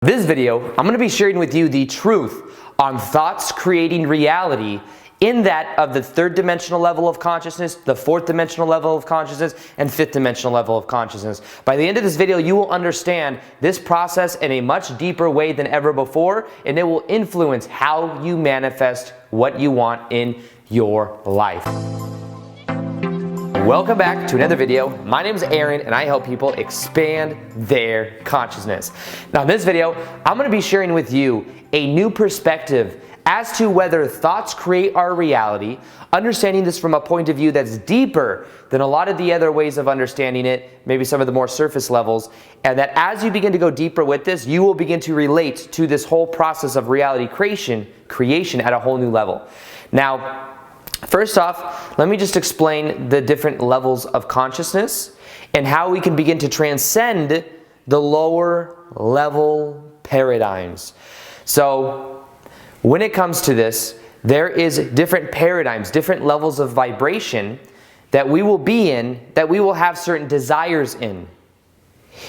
This video, I'm going to be sharing with you the truth on thoughts creating reality in that of the third dimensional level of consciousness, the fourth dimensional level of consciousness, and fifth dimensional level of consciousness. By the end of this video, you will understand this process in a much deeper way than ever before, and it will influence how you manifest what you want in your life. Welcome back to another video. My name is Aaron and I help people expand their consciousness. Now in this video, I'm going to be sharing with you a new perspective as to whether thoughts create our reality, understanding this from a point of view that's deeper than a lot of the other ways of understanding it, maybe some of the more surface levels, and that as you begin to go deeper with this, you will begin to relate to this whole process of reality creation at a whole new level. Now, first off, let me just explain the different levels of consciousness and how we can begin to transcend the lower level paradigms. So, when it comes to this, there is different paradigms, different levels of vibration that we will be in, that we will have certain desires in.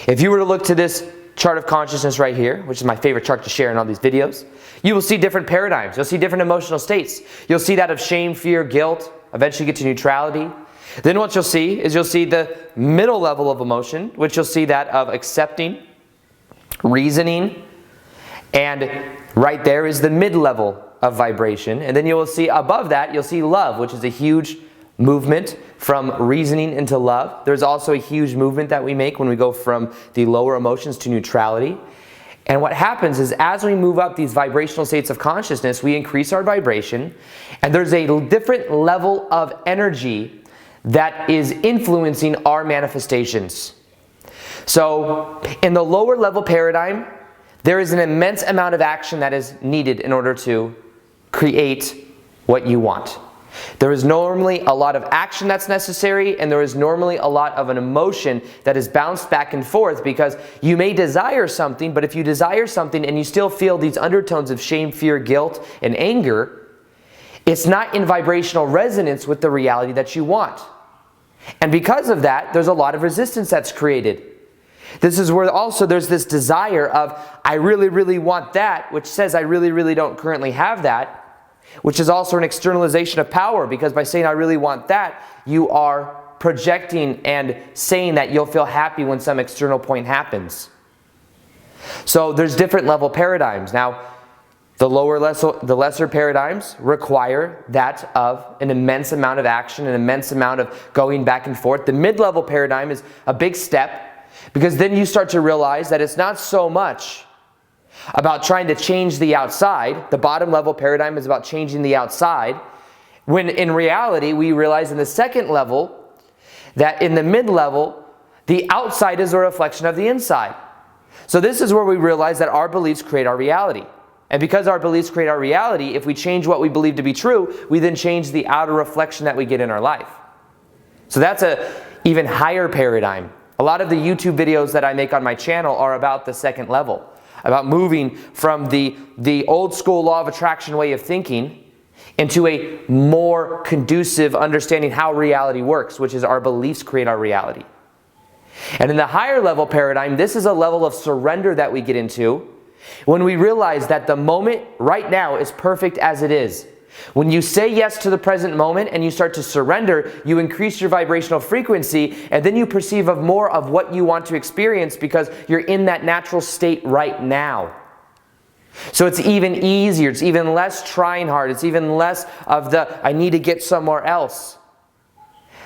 If you were to look to this chart of consciousness right here, which is my favorite chart to share in all these videos, you will see different paradigms. You'll see different emotional states. You'll see that of shame, fear, guilt, eventually get to neutrality. Then what you'll see is you'll see the middle level of emotion, which you'll see that of accepting, reasoning, and right there is the mid-level of vibration. And then you will see above that, you'll see love, which is a huge movement from reasoning into love. There's also a huge movement that we make when we go from the lower emotions to neutrality. And what happens is as we move up these vibrational states of consciousness, we increase our vibration, and there's a different level of energy that is influencing our manifestations. So in the lower level paradigm, there is an immense amount of action that is needed in order to create what you want. There is normally a lot of action that's necessary, and there is normally a lot of an emotion that is bounced back and forth, because you may desire something, but if you desire something and you still feel these undertones of shame, fear, guilt, and anger, it's not in vibrational resonance with the reality that you want. And because of that, there's a lot of resistance that's created. This is where also there's this desire of, I really, really want that, which says I really, really don't currently have that, which is also an externalization of power, because by saying I really want that, you are projecting and saying that you'll feel happy when some external point happens. So there's different level paradigms. Now, the lesser paradigms require that of an immense amount of action, an immense amount of going back and forth. The mid-level paradigm is a big step, because then you start to realize that it's not so much about trying to change the outside. The bottom level paradigm is about changing the outside, when in reality we realize in the second level that in the mid-level the outside is a reflection of the inside. So this is where we realize that our beliefs create our reality. And because our beliefs create our reality, if we change what we believe to be true, we then change the outer reflection that we get in our life. So that's a even higher paradigm. A lot of the YouTube videos that I make on my channel are about the second level, about moving from the old school law of attraction way of thinking into a more conducive understanding how reality works, which is our beliefs create our reality. And in the higher level paradigm, this is a level of surrender that we get into when we realize that the moment right now is perfect as it is. When you say yes to the present moment and you start to surrender, you increase your vibrational frequency, and then you perceive of more of what you want to experience because you're in that natural state right now. So it's even easier, it's even less trying hard, it's even less of the I need to get somewhere else.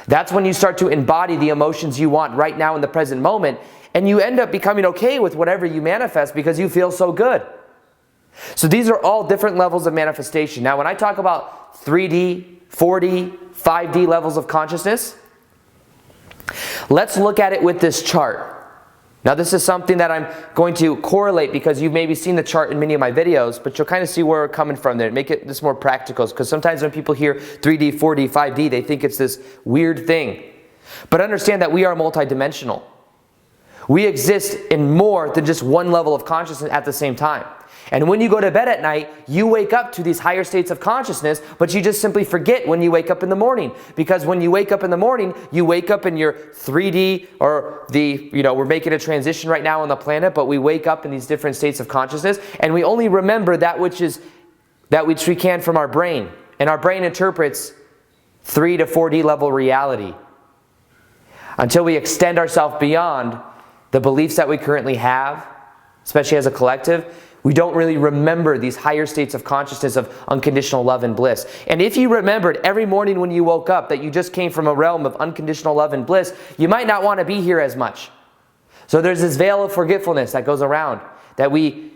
That's when you start to embody the emotions you want right now in the present moment, and you end up becoming okay with whatever you manifest because you feel so good. So these are all different levels of manifestation. Now when I talk about 3D, 4D, 5D levels of consciousness, let's look at it with this chart. Now this is something that I'm going to correlate, because you've maybe seen the chart in many of my videos, but you'll kind of see where we're coming from there. Make it this more practical, because sometimes when people hear 3D, 4D, 5D, they think it's this weird thing. But understand that we are multidimensional. We exist in more than just one level of consciousness at the same time. And when you go to bed at night, you wake up to these higher states of consciousness, but you just simply forget when you wake up in the morning. Because when you wake up in the morning, you wake up in your 3D, or we're making a transition right now on the planet, but we wake up in these different states of consciousness, and we only remember that which we can from our brain. And our brain interprets 3 to 4D level reality. Until we extend ourselves beyond the beliefs that we currently have, especially as a collective, we don't really remember these higher states of consciousness of unconditional love and bliss. And if you remembered every morning when you woke up that you just came from a realm of unconditional love and bliss, you might not want to be here as much. So there's this veil of forgetfulness that goes around, that we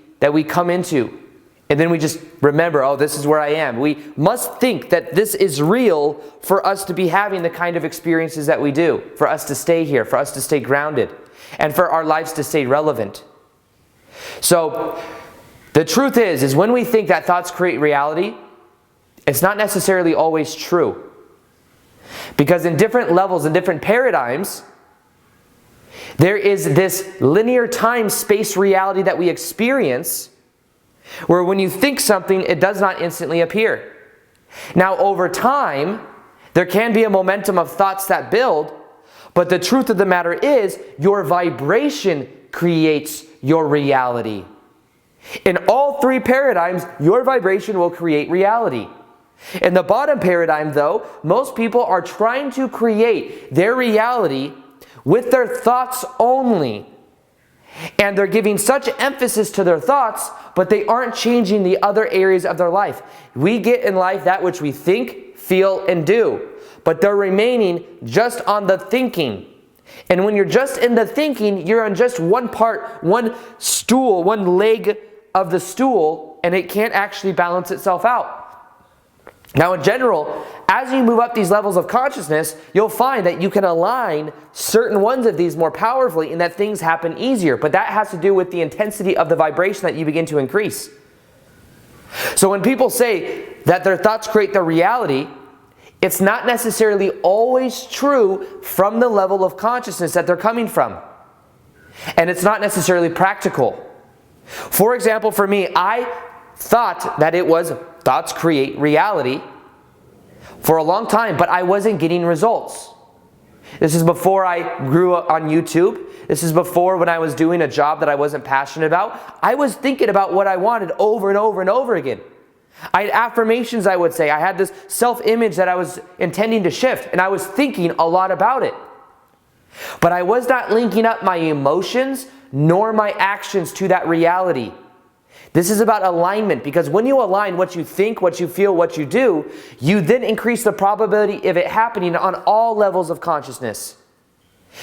come into. And then we just remember, oh, this is where I am. We must think that this is real for us to be having the kind of experiences that we do, for us to stay here, for us to stay grounded, and for our lives to stay relevant. So the truth is when we think that thoughts create reality, it's not necessarily always true. Because in different levels, in different paradigms, there is this linear time-space reality that we experience, where when you think something, it does not instantly appear. Now, over time, there can be a momentum of thoughts that build, but the truth of the matter is, your vibration creates your reality. In all three paradigms, your vibration will create reality. In the bottom paradigm, though, most people are trying to create their reality with their thoughts only. And they're giving such emphasis to their thoughts, but they aren't changing the other areas of their life. We get in life that which we think, feel, and do, but they're remaining just on the thinking. And when you're just in the thinking, you're on just one part, one stool, one leg of the stool, and it can't actually balance itself out. Now, in general, as you move up these levels of consciousness, you'll find that you can align certain ones of these more powerfully and that things happen easier. But that has to do with the intensity of the vibration that you begin to increase. So when people say that their thoughts create their reality, it's not necessarily always true from the level of consciousness that they're coming from. And it's not necessarily practical. For example, for me, I thought that it was thoughts create reality for a long time, but I wasn't getting results. This is before I grew up on YouTube. This is before when I was doing a job that I wasn't passionate about. I was thinking about what I wanted over and over and over again. I had affirmations I would say. I had this self-image that I was intending to shift, and I was thinking a lot about it. But I was not linking up my emotions nor my actions to that reality. This is about alignment, because when you align what you think, what you feel, what you do, you then increase the probability of it happening on all levels of consciousness.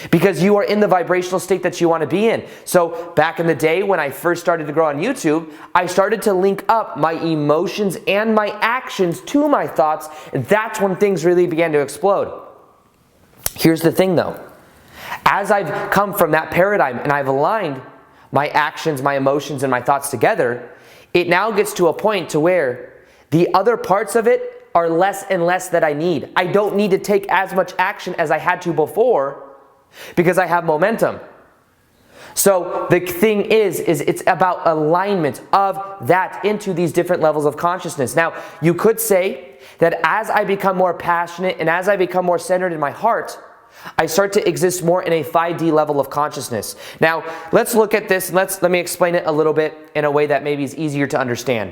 Because you are in the vibrational state that you want to be in. So back in the day when I first started to grow on YouTube, I started to link up my emotions and my actions to my thoughts, and that's when things really began to explode. Here's the thing though. As I've come from that paradigm and I've aligned my actions, my emotions, and my thoughts together, it now gets to a point to where the other parts of it are less and less that I need. I don't need to take as much action as I had to before because I have momentum. So the thing is it's about alignment of that into these different levels of consciousness. Now, you could say that as I become more passionate and as I become more centered in my heart, I start to exist more in a 5D level of consciousness. Now, let's look at this and let me explain it a little bit in a way that maybe is easier to understand.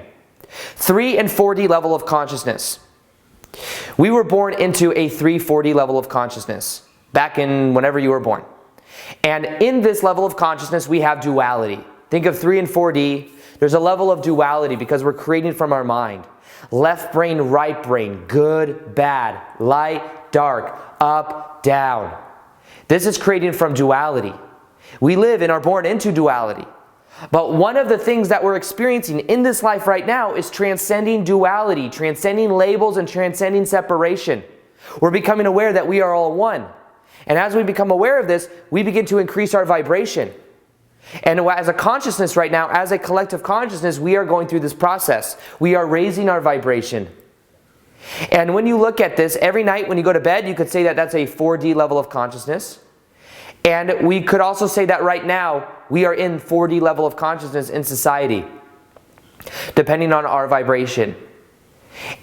3 and 4D level of consciousness. We were born into a 3-4D level of consciousness back in whenever you were born. And in this level of consciousness, we have duality. Think of 3 and 4D. There's a level of duality because we're creating from our mind. Left brain, right brain, good, bad, light, dark, up, down. This is created from duality. We live and are born into duality. But one of the things that we're experiencing in this life right now is transcending duality, transcending labels and transcending separation. We're becoming aware that we are all one. And as we become aware of this, we begin to increase our vibration. And as a consciousness right now, as a collective consciousness, we are going through this process. We are raising our vibration. And when you look at this, every night when you go to bed, you could say that that's a 4D level of consciousness. And we could also say that right now, we are in 4D level of consciousness in society, depending on our vibration.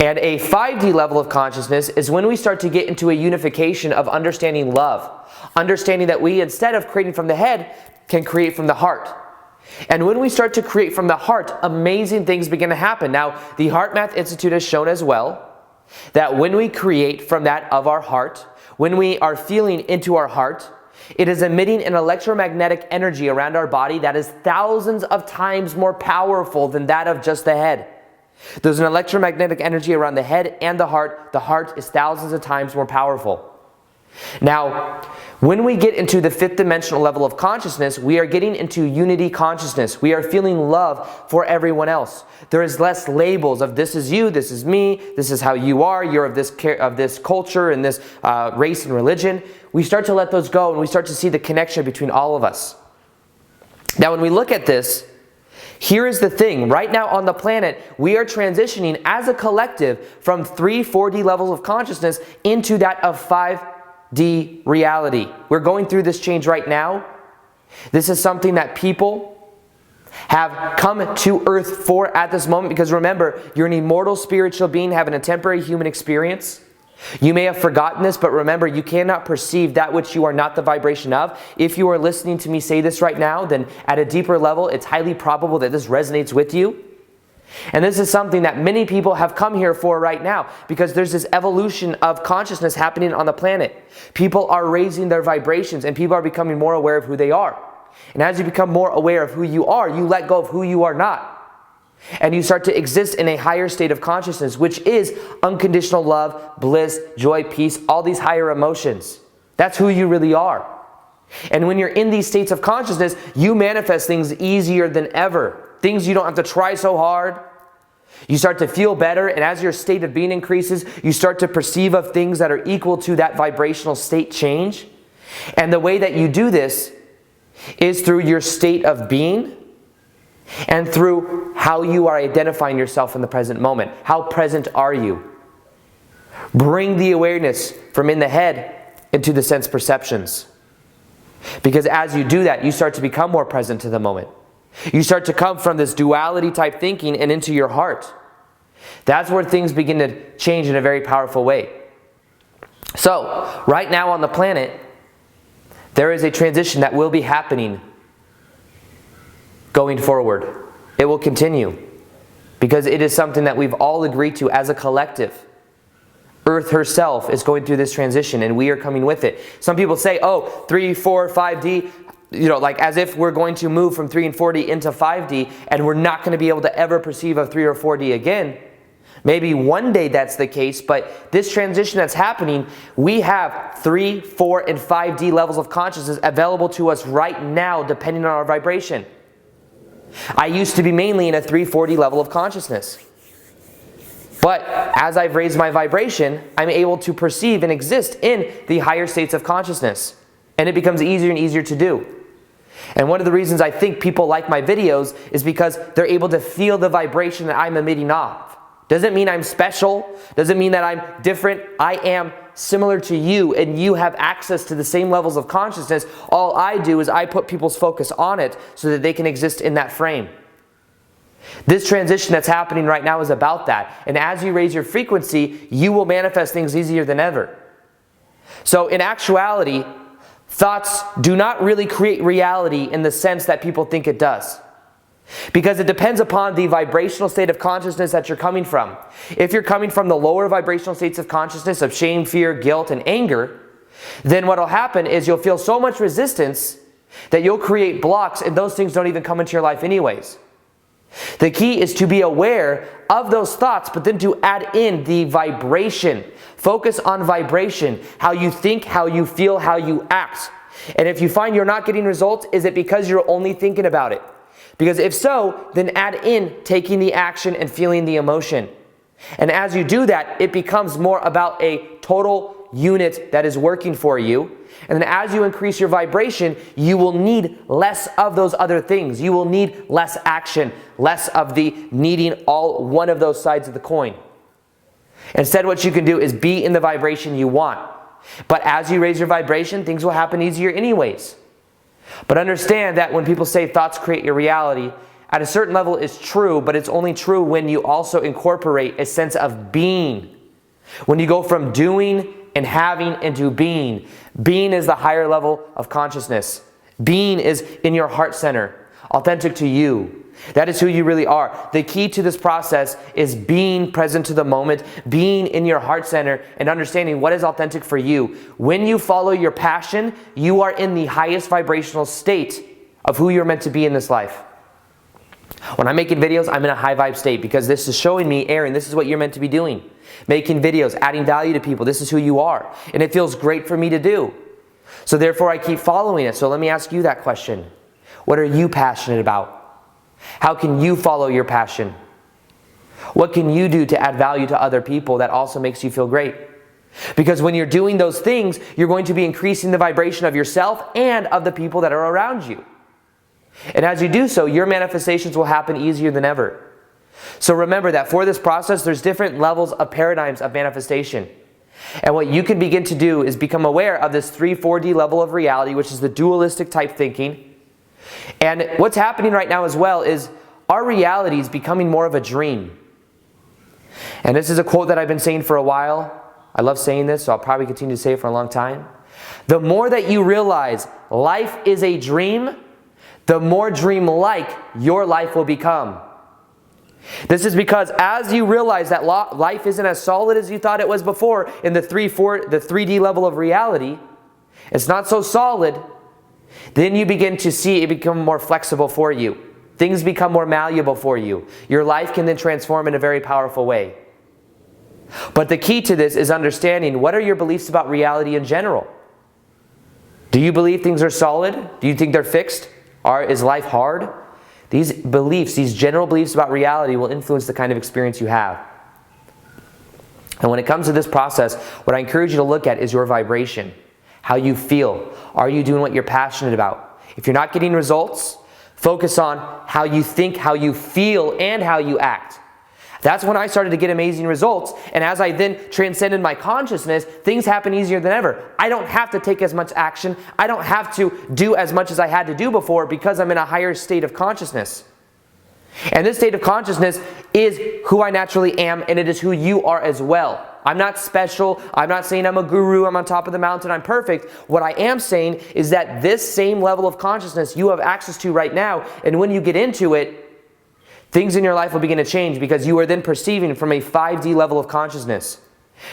And a 5D level of consciousness is when we start to get into a unification of understanding love. Understanding that we, instead of creating from the head, can create from the heart. And when we start to create from the heart, amazing things begin to happen. Now, the Heart Math Institute has shown as well that when we create from that of our heart, when we are feeling into our heart, it is emitting an electromagnetic energy around our body that is thousands of times more powerful than that of just the head. There's an electromagnetic energy around the head and the heart. The heart is thousands of times more powerful. Now, when we get into the 5th dimensional level of consciousness, we are getting into unity consciousness. We are feeling love for everyone else. There is less labels of this is you, this is me, this is how you are, you're of this culture and this race and religion. We start to let those go and we start to see the connection between all of us. Now, when we look at this, here is the thing. Right now on the planet, we are transitioning as a collective from 3 4D levels of consciousness into that of 5D reality. We're going through this change right now. This is something that people have come to Earth for at this moment, because remember, you're an immortal spiritual being having a temporary human experience. You may have forgotten this, but remember, you cannot perceive that which you are not the vibration of. If you are listening to me say this right now, then at a deeper level, it's highly probable that this resonates with you. And this is something that many people have come here for right now, because there's this evolution of consciousness happening on the planet. People are raising their vibrations and people are becoming more aware of who they are. And as you become more aware of who you are, you let go of who you are not. And you start to exist in a higher state of consciousness, which is unconditional love, bliss, joy, peace, all these higher emotions. That's who you really are. And when you're in these states of consciousness, you manifest things easier than ever. Things you don't have to try so hard. You start to feel better, and as your state of being increases, you start to perceive of things that are equal to that vibrational state change. And the way that you do this is through your state of being and through how you are identifying yourself in the present moment. How present are you? Bring the awareness from in the head into the sense perceptions. Because as you do that, you start to become more present to the moment. You start to come from this duality type thinking and into your heart. That's where things begin to change in a very powerful way. So, right now on the planet, there is a transition that will be happening going forward. It will continue because it is something that we've all agreed to as a collective. Earth herself is going through this transition and we are coming with it. Some people say, oh, 3, 4, 5D, like as if we're going to move from 3 and 4D into 5D and we're not going to be able to ever perceive a 3 or 4D again. Maybe one day that's the case, but this transition that's happening, we have 3, 4, and 5D levels of consciousness available to us right now depending on our vibration. I used to be mainly in a 3, 4D level of consciousness. But as I've raised my vibration, I'm able to perceive and exist in the higher states of consciousness. And it becomes easier and easier to do. And one of the reasons I think people like my videos is because they're able to feel the vibration that I'm emitting off. Doesn't mean I'm special. Doesn't mean that I'm different. I am similar to you and you have access to the same levels of consciousness. All I do is I put people's focus on it so that they can exist in that frame. This transition that's happening right now is about that. And as you raise your frequency, you will manifest things easier than ever. So in actuality, thoughts do not really create reality in the sense that people think it does. Because it depends upon the vibrational state of consciousness that you're coming from. If you're coming from the lower vibrational states of consciousness of shame, fear, guilt, and anger, then what will happen is you'll feel so much resistance that you'll create blocks and those things don't even come into your life anyways. The key is to be aware of those thoughts, but then to add in the vibration. Focus on vibration, how you think, how you feel, how you act. And if you find you're not getting results, is it because you're only thinking about it? Because if so, then add in taking the action and feeling the emotion. And as you do that, it becomes more about a total unit that is working for you. And then as you increase your vibration, you will need less of those other things. You will need less action, less of the needing all one of those sides of the coin. Instead, what you can do is be in the vibration you want. But as you raise your vibration, things will happen easier anyways. But understand that when people say thoughts create your reality, at a certain level it's true, but it's only true when you also incorporate a sense of being. When you go from doing and having into being. Being is the higher level of consciousness. Being is in your heart center, authentic to you. That is who you really are. The key to this process is being present to the moment, being in your heart center, and understanding what is authentic for you. When you follow your passion, you are in the highest vibrational state of who you're meant to be in this life. When I'm making videos, I'm in a high vibe state because this is showing me, Aaron, this is what you're meant to be doing. Making videos, adding value to people. This is who you are. And it feels great for me to do. So therefore, I keep following it. So let me ask you that question. What are you passionate about? How can you follow your passion? What can you do to add value to other people that also makes you feel great? Because when you're doing those things, you're going to be increasing the vibration of yourself and of the people that are around you. And as you do so, your manifestations will happen easier than ever. So remember that for this process, there's different levels of paradigms of manifestation. And what you can begin to do is become aware of this 3-4D level of reality, which is the dualistic type thinking. And what's happening right now as well is our reality is becoming more of a dream. And this is a quote that I've been saying for a while. I love saying this, so I'll probably continue to say it for a long time. The more that you realize life is a dream, the more dream-like your life will become. This is because as you realize that life isn't as solid as you thought it was before in the 3D level of reality, it's not so solid, then you begin to see it become more flexible for you. Things become more malleable for you. Your life can then transform in a very powerful way. But the key to this is understanding what are your beliefs about reality in general. Do you believe things are solid? Do you think they're fixed? Is life hard? These beliefs, these general beliefs about reality will influence the kind of experience you have. And when it comes to this process, what I encourage you to look at is your vibration. How you feel. Are you doing what you're passionate about? If you're not getting results, focus on how you think, how you feel, and how you act. That's when I started to get amazing results. And as I then transcended my consciousness, things happen easier than ever. I don't have to take as much action. I don't have to do as much as I had to do before because I'm in a higher state of consciousness. And this state of consciousness is who I naturally am, and it is who you are as well. I'm not special. I'm not saying I'm a guru. I'm on top of the mountain. I'm perfect. What I am saying is that this same level of consciousness you have access to right now, and when you get into it, things in your life will begin to change because you are then perceiving from a 5D level of consciousness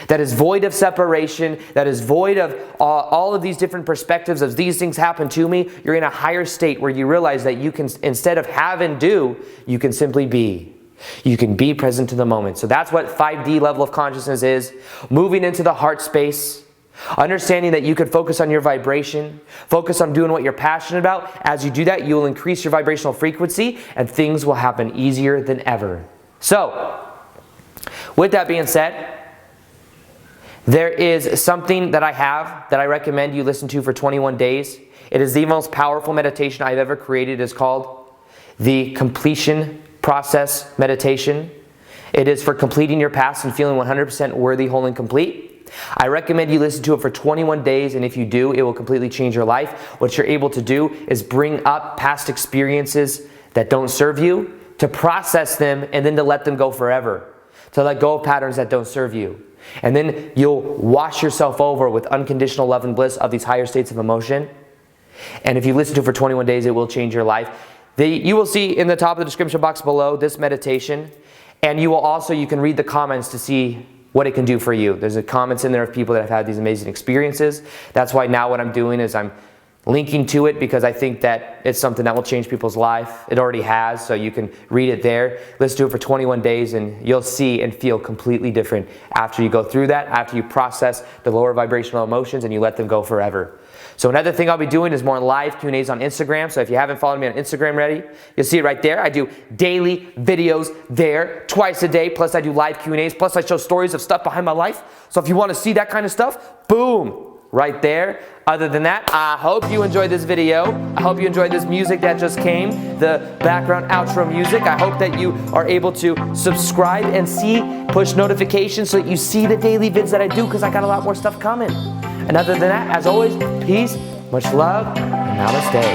that is void of separation, that is void of all of these different perspectives of these things happen to me. You're in a higher state where you realize that you can, instead of have and do, you can simply be. You can be present to the moment. So that's what 5D level of consciousness is. Moving into the heart space. Understanding that you could focus on your vibration. Focus on doing what you're passionate about. As you do that, you will increase your vibrational frequency and things will happen easier than ever. So, with that being said, there is something that I have that I recommend you listen to for 21 days. It is the most powerful meditation I've ever created. It is called the Completion Process Meditation. It is for completing your past and feeling 100% worthy, whole, and complete. I recommend you listen to it for 21 days, and if you do, it will completely change your life. What you're able to do is bring up past experiences that don't serve you, to process them, and then to let them go forever. To let go of patterns that don't serve you. And then you'll wash yourself over with unconditional love and bliss of these higher states of emotion. And if you listen to it for 21 days, it will change your life. You will see in the top of the description box below this meditation. And you will also, you can read the comments to see what it can do for you. There's comments in there of people that have had these amazing experiences. That's why now what I'm doing is I'm linking to it because I think that it's something that will change people's life. It already has, so you can read it there. Listen to it for 21 days and you'll see and feel completely different after you go through that, after you process the lower vibrational emotions and you let them go forever. So another thing I'll be doing is more live Q&As on Instagram. So if you haven't followed me on Instagram already, you'll see it right there. I do daily videos there twice a day. Plus I do live Q&As. Plus I show stories of stuff behind my life. So if you want to see that kind of stuff, boom, right there. Other than that, I hope you enjoyed this video. I hope you enjoyed this music that just came, the background outro music. I hope that you are able to subscribe and see push notifications so that you see the daily vids that I do because I got a lot more stuff coming. And other than that, as always, peace, much love, and namaste.